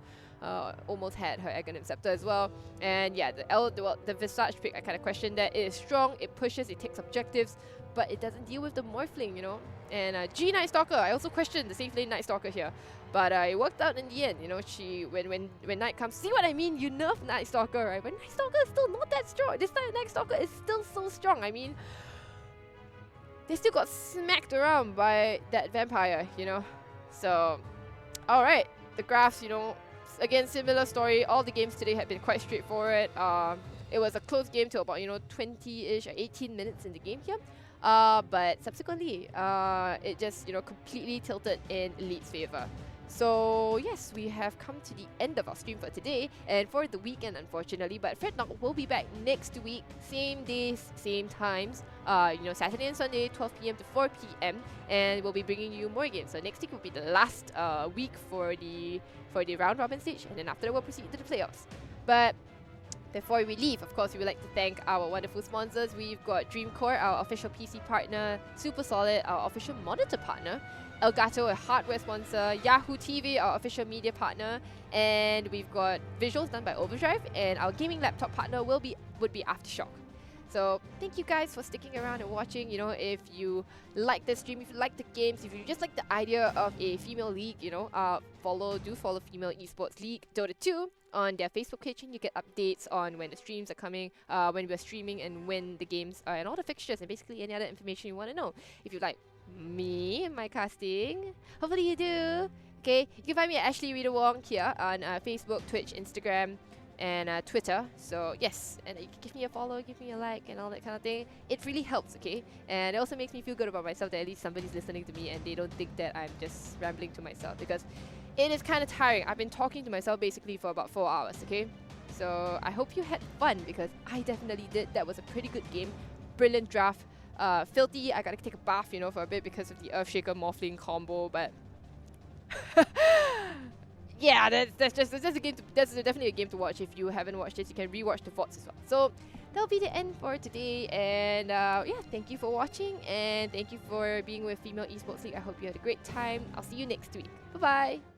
A: Almost had her Aghanim Scepter as well. And yeah, the Visage pick, I kind of questioned that. It is strong, it pushes, it takes objectives, but it doesn't deal with the Morphling, you know. And G Night Stalker, I also questioned the safe lane Night Stalker here, but it worked out in the end. You know, she when Night comes, see what I mean? You nerf Night Stalker, right? But Night Stalker is still not that strong. This time Night Stalker is still so strong. I mean, they still got smacked around by that vampire, you know. So, all right, the graphs, you know. Again, similar story. All the games today have been quite straightforward. It was a close game till about, you know, 20-ish or 18 minutes in the game here. But subsequently, it just, you know, completely tilted in Elite's favor. So yes, we have come to the end of our stream for today and for the weekend, unfortunately. But Fred Knock will be back next week, same days, same times. You know, Saturday and Sunday, 12 PM to 4 PM, and we'll be bringing you more games. So next week will be the last week for the round robin stage, and then after that we'll proceed to the playoffs. But before we leave, of course, we would like to thank our wonderful sponsors. We've got Dreamcore, our official PC partner, Super Solid, our official monitor partner, Elgato, a hardware sponsor, Yahoo TV, our official media partner, and we've got visuals done by Overdrive, and our gaming laptop partner would be Aftershock. So thank you guys for sticking around and watching. You know, if you like this stream, if you like the games, if you just like the idea of a female league, you know, do follow Female Esports League Dota 2 on their Facebook page, and you get updates on when the streams are coming, when we're streaming, and when the games are, and all the fixtures, and basically any other information you want to know. If you like me and my casting, hopefully you do. Okay, you can find me at Ashley Rita Wong here on Facebook, Twitch, Instagram, and Twitter. So yes, and you can give me a follow, give me a like, and all that kind of thing. It really helps, okay? And it also makes me feel good about myself that at least somebody's listening to me and they don't think that I'm just rambling to myself, because it is kind of tiring. I've been talking to myself basically for about 4 hours, okay? So I hope you had fun, because I definitely did. That was a pretty good game. Brilliant draft. Filthy, I gotta take a bath, you know, for a bit because of the Earthshaker Morphling combo, but yeah, that's a game that's definitely a game to watch. If you haven't watched it, you can rewatch the VODs as well. So that'll be the end for today, and yeah, thank you for watching, and thank you for being with Female Esports League. I hope you had a great time. I'll see you next week. Bye bye.